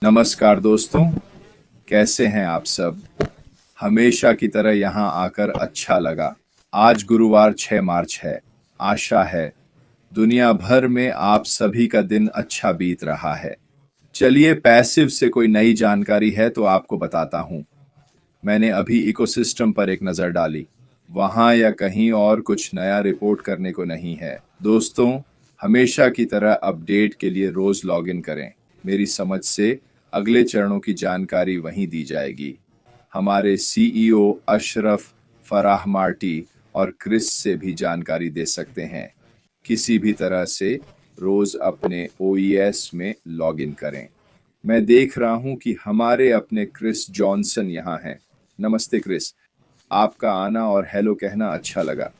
नमस्कार दोस्तों, कैसे हैं आप सब। हमेशा की तरह यहाँ आकर अच्छा लगा। आज गुरुवार 6 मार्च है। आशा है दुनिया भर में आप सभी का दिन अच्छा बीत रहा है। चलिए, पैसिव से कोई नई जानकारी है तो आपको बताता हूँ। मैंने अभी इकोसिस्टम पर एक नज़र डाली। वहाँ या कहीं और कुछ नया रिपोर्ट करने को नहीं है। दोस्तों, हमेशा की तरह अपडेट के लिए रोज लॉगिन करें। मेरी समझ से अगले चरणों की जानकारी वहीं दी जाएगी। हमारे सीईओ अशरफ, फराह मार्टी और क्रिस से भी जानकारी दे सकते हैं। किसी भी तरह से रोज अपने ओईएस में लॉगिन करें। मैं देख रहा हूं कि हमारे अपने क्रिस जॉनसन यहाँ हैं। नमस्ते क्रिस, आपका आना और हेलो कहना अच्छा लगा।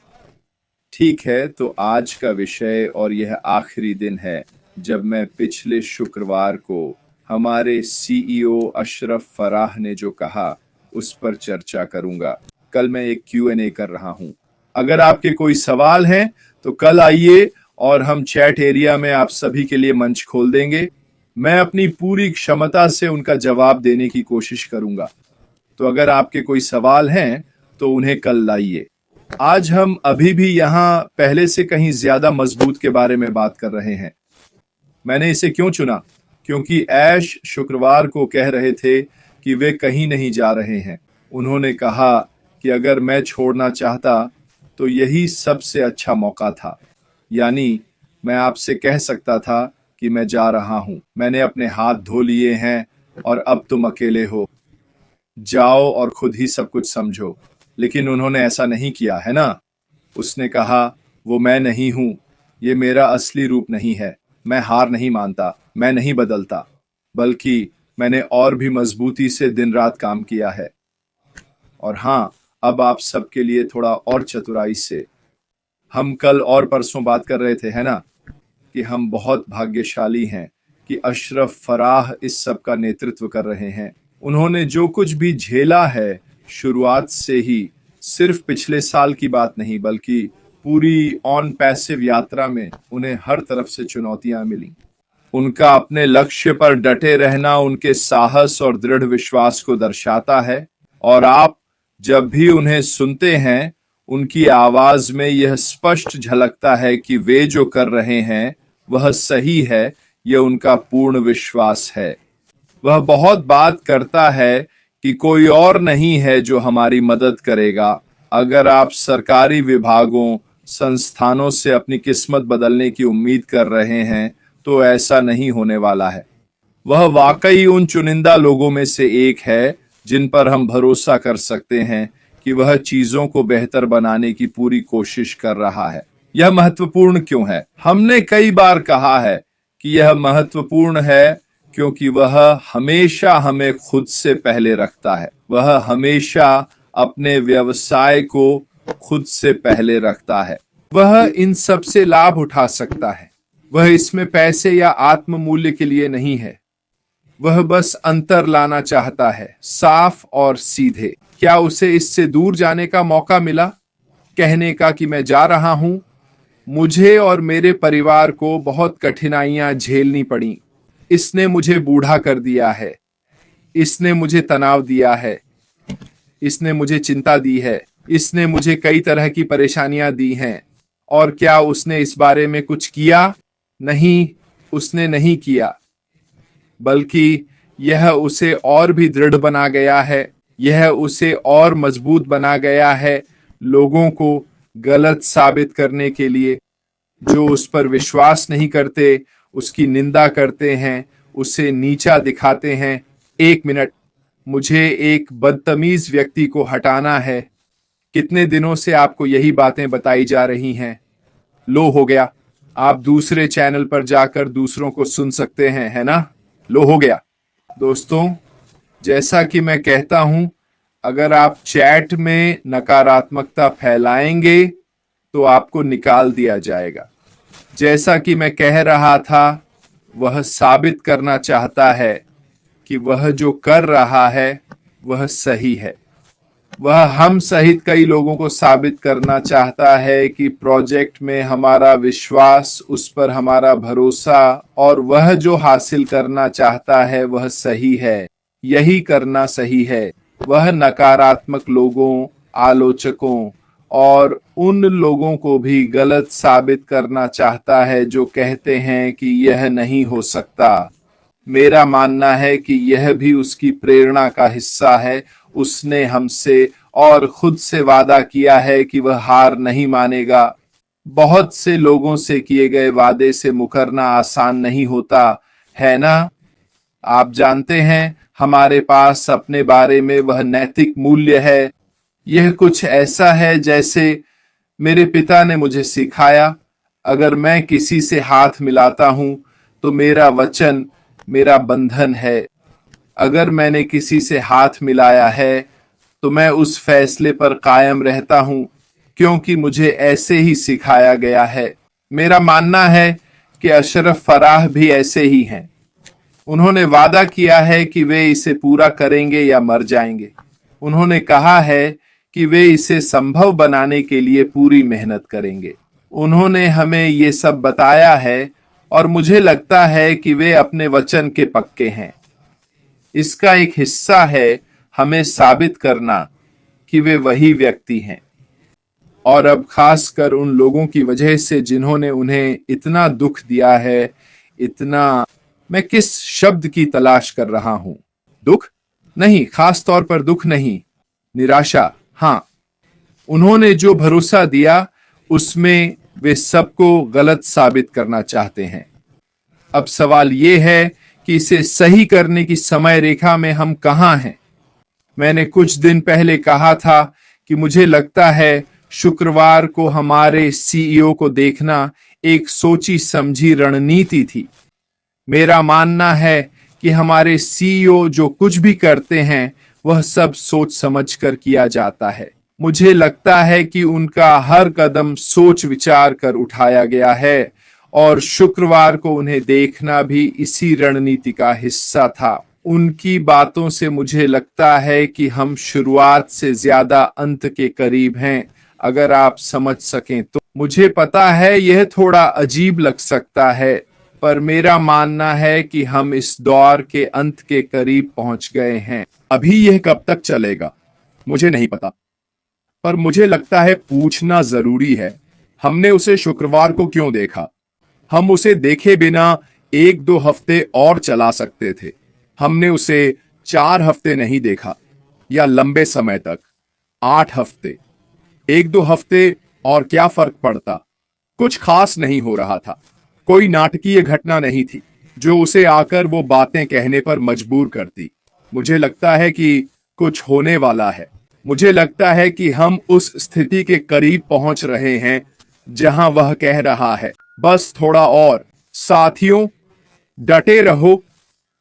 ठीक है, तो आज का विषय, और यह आखिरी दिन है जब मैं पिछले शुक्रवार को हमारे सीईओ अशरफ फराह ने जो कहा उस पर चर्चा करूंगा। कल मैं एक Q&A कर रहा हूं। अगर आपके कोई सवाल हैं तो कल आइए और हम चैट एरिया में आप सभी के लिए मंच खोल देंगे। मैं अपनी पूरी क्षमता से उनका जवाब देने की कोशिश करूंगा। तो अगर आपके कोई सवाल हैं तो उन्हें कल लाइए। आज हम अभी भी यहाँ पहले से कहीं ज्यादा मजबूत के बारे में बात कर रहे हैं। मैंने इसे क्यों चुना? क्योंकि ऐश शुक्रवार को कह रहे थे कि वे कहीं नहीं जा रहे हैं। उन्होंने कहा कि अगर मैं छोड़ना चाहता तो यही सबसे अच्छा मौका था। यानी मैं आपसे कह सकता था कि मैं जा रहा हूं, मैंने अपने हाथ धो लिए हैं और अब तुम अकेले हो, जाओ और खुद ही सब कुछ समझो। लेकिन उन्होंने ऐसा नहीं किया, है ना? उसने कहा, वो मैं नहीं हूं, ये मेरा असली रूप नहीं है। मैं हार नहीं मानता, मैं नहीं बदलता, बल्कि मैंने और भी मजबूती से दिन रात काम किया है। और हाँ, अब आप सबके लिए थोड़ा और चतुराई से। हम कल और परसों बात कर रहे थे, है ना, कि हम बहुत भाग्यशाली हैं कि अशरफ फराह इस सब का नेतृत्व कर रहे हैं। उन्होंने जो कुछ भी झेला है शुरुआत से ही, सिर्फ पिछले साल की बात नहीं बल्कि पूरी ऑन पैसिव यात्रा में उन्हें हर तरफ से चुनौतियां मिली। उनका अपने लक्ष्य पर डटे रहना उनके साहस और दृढ़ विश्वास को दर्शाता है। और आप जब भी उन्हें सुनते हैं, उनकी आवाज में यह स्पष्ट झलकता है कि वे जो कर रहे हैं वह सही है। यह उनका पूर्ण विश्वास है। वह बहुत बात करता है कि कोई और नहीं है जो हमारी मदद करेगा। अगर आप सरकारी विभागों, संस्थानों से अपनी किस्मत बदलने की उम्मीद कर रहे हैं तो ऐसा नहीं होने वाला है। वह वाकई उन चुनिंदा लोगों में से एक है जिन पर हम भरोसा कर सकते हैं कि वह चीजों को बेहतर बनाने की पूरी कोशिश कर रहा है। यह महत्वपूर्ण क्यों है? हमने कई बार कहा है कि यह महत्वपूर्ण है क्योंकि वह हमेशा हमें खुद से पहले रखता है। वह हमेशा अपने व्यवसाय को खुद से पहले रखता है। वह इन सब से लाभ उठा सकता है। वह इसमें पैसे या आत्म मूल्य के लिए नहीं है। वह बस अंतर लाना चाहता है, साफ और सीधे। क्या उसे इससे दूर जाने का मौका मिला, कहने का कि मैं जा रहा हूं? मुझे और मेरे परिवार को बहुत कठिनाइयां झेलनी पड़ी। इसने मुझे बूढ़ा कर दिया है। इसने मुझे तनाव दिया है। इसने मुझे चिंता दी है। इसने मुझे कई तरह की परेशानियां दी हैं। और क्या उसने इस बारे में कुछ किया? नहीं, उसने नहीं किया, बल्कि यह उसे और भी दृढ़ बना गया है। यह उसे और मजबूत बना गया है, लोगों को गलत साबित करने के लिए। जो उस पर विश्वास नहीं करते, उसकी निंदा करते हैं, उसे नीचा दिखाते हैं। एक मिनट, मुझे एक बदतमीज व्यक्ति को हटाना है। कितने दिनों से आपको यही बातें बताई जा रही हैं? लो, हो गया। आप दूसरे चैनल पर जाकर दूसरों को सुन सकते हैं, है ना? लो, हो गया। दोस्तों, जैसा कि मैं कहता हूं, अगर आप चैट में नकारात्मकता फैलाएंगे तो आपको निकाल दिया जाएगा। जैसा कि मैं कह रहा था, वह साबित करना चाहता है कि वह जो कर रहा है वह सही है। वह हम सहित कई लोगों को साबित करना चाहता है कि प्रोजेक्ट में हमारा विश्वास, उस पर हमारा भरोसा और वह जो हासिल करना चाहता है वह सही है, यही करना सही है। वह नकारात्मक लोगों, आलोचकों और उन लोगों को भी गलत साबित करना चाहता है जो कहते हैं कि यह नहीं हो सकता। मेरा मानना है कि यह भी उसकी प्रेरणा का हिस्सा है। उसने हमसे और खुद से वादा किया है कि वह हार नहीं मानेगा। बहुत से लोगों से किए गए वादे से मुकरना आसान नहीं होता, है ना? आप जानते हैं, हमारे पास अपने बारे में वह नैतिक मूल्य है। यह कुछ ऐसा है जैसे मेरे पिता ने मुझे सिखाया, अगर मैं किसी से हाथ मिलाता हूं तो मेरा वचन मेरा बंधन है। अगर मैंने किसी से हाथ मिलाया है तो मैं उस फैसले पर कायम रहता हूं, क्योंकि मुझे ऐसे ही सिखाया गया है। मेरा मानना है कि अशरफ फराह भी ऐसे ही हैं। उन्होंने वादा किया है कि वे इसे पूरा करेंगे या मर जाएंगे। उन्होंने कहा है कि वे इसे संभव बनाने के लिए पूरी मेहनत करेंगे। उन्होंने हमें ये सब बताया है और मुझे लगता है कि वे अपने वचन के पक्के हैं। इसका एक हिस्सा है हमें साबित करना कि वे वही व्यक्ति हैं। और अब खासकर उन लोगों की वजह से जिन्होंने उन्हें इतना दुख दिया है, इतना, मैं किस शब्द की तलाश कर रहा हूं? दुख नहीं, खास तौर पर दुख नहीं, निराशा। हां, उन्होंने जो भरोसा दिया उसमें वे सबको गलत साबित करना चाहते हैं। अब सवाल यह है कि इसे सही करने की समय रेखा में हम कहां हैं? मैंने कुछ दिन पहले कहा था कि मुझे लगता है शुक्रवार को हमारे सीईओ को देखना एक सोची समझी रणनीति थी। मेरा मानना है कि हमारे सीईओ जो कुछ भी करते हैं वह सब सोच समझ कर किया जाता है। मुझे लगता है कि उनका हर कदम सोच विचार कर उठाया गया है और शुक्रवार को उन्हें देखना भी इसी रणनीति का हिस्सा था। उनकी बातों से मुझे लगता है कि हम शुरुआत से ज्यादा अंत के करीब हैं, अगर आप समझ सकें तो। मुझे पता है यह थोड़ा अजीब लग सकता है, पर मेरा मानना है कि हम इस दौर के अंत के करीब पहुंच गए हैं। अभी यह कब तक चलेगा मुझे नहीं पता, पर मुझे लगता है पूछना जरूरी है, हमने उसे शुक्रवार को क्यों देखा? हम उसे देखे बिना 1-2 हफ्ते और चला सकते थे। हमने उसे 4 हफ्ते नहीं देखा, या लंबे समय तक 8 हफ्ते। 1-2 हफ्ते और क्या फर्क पड़ता? कुछ खास नहीं हो रहा था, कोई नाटकीय घटना नहीं थी जो उसे आकर वो बातें कहने पर मजबूर करती। मुझे लगता है कि कुछ होने वाला है। मुझे लगता है कि हम उस स्थिति के करीब पहुंच रहे हैं जहां वह कह रहा है, बस थोड़ा और साथियों, डटे रहो,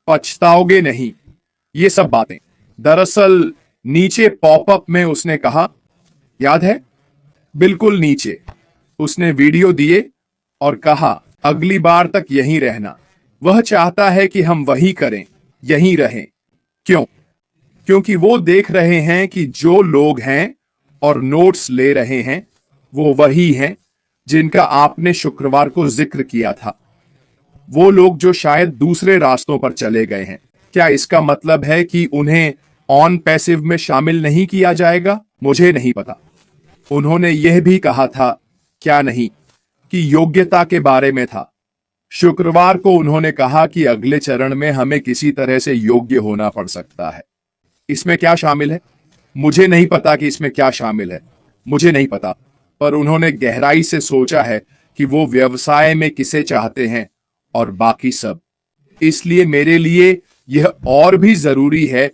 पछताओगे नहीं। ये सब बातें। दरअसल नीचे पॉपअप में उसने कहा, याद है? बिल्कुल नीचे उसने वीडियो दिए और कहा, अगली बार तक यहीं रहना। वह चाहता है कि हम वही करें, यहीं रहें। क्यों? क्योंकि वो देख रहे हैं कि जो लोग हैं और नोट्स ले रहे हैं वो वही हैं जिनका आपने शुक्रवार को जिक्र किया था। वो लोग जो शायद दूसरे रास्तों पर चले गए हैं। क्या इसका मतलब है कि उन्हें ऑन पैसिव में शामिल नहीं किया जाएगा? मुझे नहीं पता। उन्होंने यह भी कहा था, क्या नहीं, कि योग्यता के बारे में था। शुक्रवार को उन्होंने कहा कि अगले चरण में हमें किसी तरह से योग्य होना पड़ सकता है। इसमें क्या शामिल है? मुझे नहीं पता कि इसमें क्या शामिल है, मुझे नहीं पता, पर उन्होंने गहराई से सोचा है कि वो व्यवसाय में किसे चाहते हैं और बाकी सब। इसलिए मेरे लिए यह और भी जरूरी है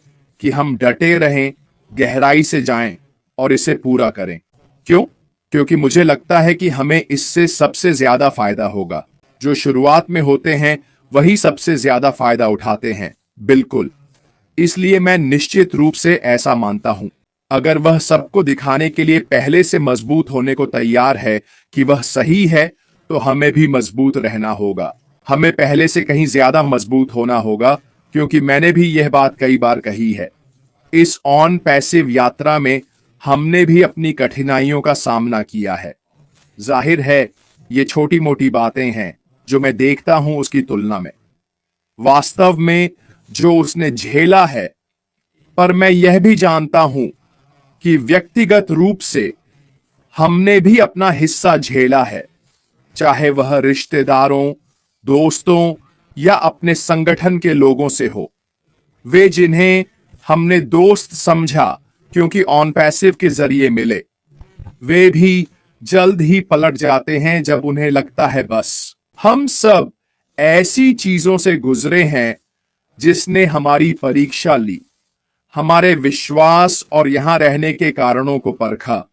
कि हम डटे रहें, गहराई से जाएं और इसे पूरा करें। क्यों? क्योंकि मुझे लगता है कि हमें इससे सबसे ज्यादा फायदा होगा। जो शुरुआत में होते हैं वही सबसे ज्यादा फायदा उठाते हैं। बिल्कुल। इसलिए मैं निश्चित रूप से ऐसा मानता हूं। अगर वह सबको दिखाने के लिए पहले से मजबूत होने को तैयार है कि वह सही है, तो हमें भी मजबूत रहना होगा। हमें पहले से कहीं ज्यादा मजबूत होना होगा, क्योंकि मैंने भी यह बात कई बार कही है। इस ऑन पैसिव यात्रा में हमने भी अपनी कठिनाइयों का सामना किया है। जाहिर है ये छोटी मोटी बातें हैं जो मैं देखता हूं उसकी तुलना में। वास्तव में जो उसने झेला है, पर मैं यह भी जानता हूं कि व्यक्तिगत रूप से हमने भी अपना हिस्सा झेला है, चाहे वह रिश्तेदारों, दोस्तों या अपने संगठन के लोगों से हो। वे जिन्हें हमने दोस्त समझा क्योंकि ऑन पैसिव के जरिए मिले, वे भी जल्द ही पलट जाते हैं जब उन्हें लगता है बस। हम सब ऐसी चीजों से गुजरे हैं जिसने हमारी परीक्षा ली, हमारे विश्वास और यहां रहने के कारणों को परखा।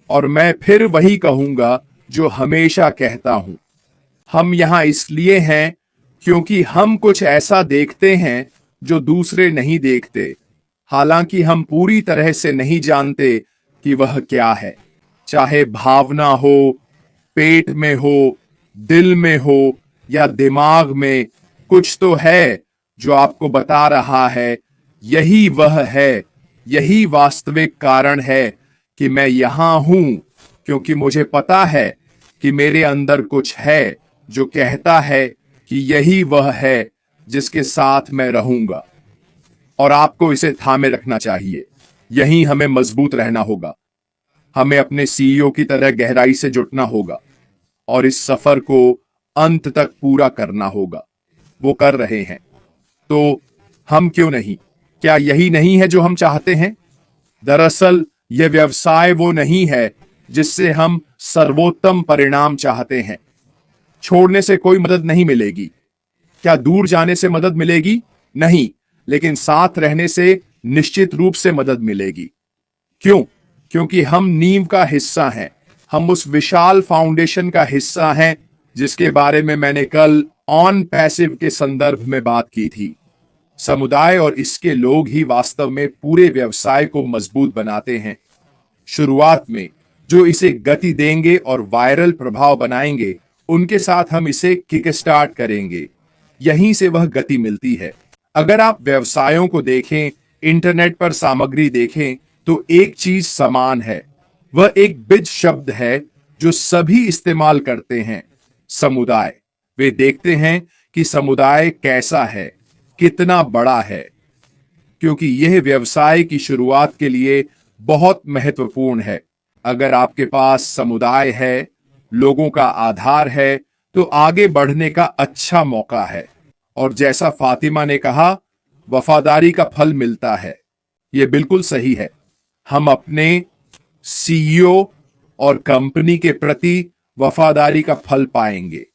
और मैं फिर वही कहूंगा जो हमेशा कहता हूं, हम यहां इसलिए हैं क्योंकि हम कुछ ऐसा देखते हैं जो दूसरे नहीं देखते, हालांकि हम पूरी तरह से नहीं जानते कि वह क्या है। चाहे भावना हो, पेट में हो, दिल में हो या दिमाग में, कुछ तो है जो आपको बता रहा है यही वह है, यही वास्तविक कारण है कि मैं यहां हूं, क्योंकि मुझे पता है कि मेरे अंदर कुछ है जो कहता है कि यही वह है जिसके साथ मैं रहूंगा। और आपको इसे थामे रखना चाहिए। यहीं हमें मजबूत रहना होगा। हमें अपने सीईओ की तरह गहराई से जुटना होगा और इस सफर को अंत तक पूरा करना होगा। वो कर रहे हैं, तो हम क्यों नहीं? क्या यही नहीं है जो हम चाहते हैं? दरअसल यह व्यवसाय वो नहीं है जिससे हम सर्वोत्तम परिणाम चाहते हैं। छोड़ने से कोई मदद नहीं मिलेगी। क्या दूर जाने से मदद मिलेगी? नहीं, लेकिन साथ रहने से निश्चित रूप से मदद मिलेगी। क्यों? क्योंकि हम नींव का हिस्सा हैं। हम उस विशाल फाउंडेशन का हिस्सा हैं जिसके बारे में मैंने कल ऑन पैसिव के संदर्भ में बात की थी। समुदाय और इसके लोग ही वास्तव में पूरे व्यवसाय को मजबूत बनाते हैं। शुरुआत में जो इसे गति देंगे और वायरल प्रभाव बनाएंगे, उनके साथ हम इसे किक स्टार्ट करेंगे। यहीं से वह गति मिलती है। अगर आप व्यवसायों को देखें, इंटरनेट पर सामग्री देखें, तो एक चीज समान है। वह एक बिज शब्द है जो सभी इस्तेमाल करते हैं, समुदाय। वे देखते हैं कि समुदाय कैसा है, कितना बड़ा है, क्योंकि यह व्यवसाय की शुरुआत के लिए बहुत महत्वपूर्ण है। अगर आपके पास समुदाय है, लोगों का आधार है, तो आगे बढ़ने का अच्छा मौका है। और जैसा फातिमा ने कहा, वफादारी का फल मिलता है। यह बिल्कुल सही है। हम अपने सीईओ और कंपनी के प्रति वफादारी का फल पाएंगे।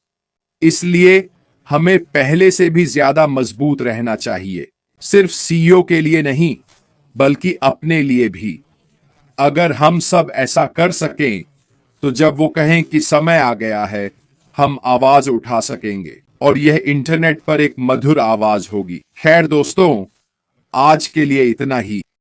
इसलिए हमें पहले से भी ज्यादा मजबूत रहना चाहिए, सिर्फ सीईओ के लिए नहीं, बल्कि अपने लिए भी। अगर हम सब ऐसा कर सकें, तो जब वो कहें कि समय आ गया है, हम आवाज उठा सकेंगे और यह इंटरनेट पर एक मधुर आवाज होगी। खैर दोस्तों, आज के लिए इतना ही।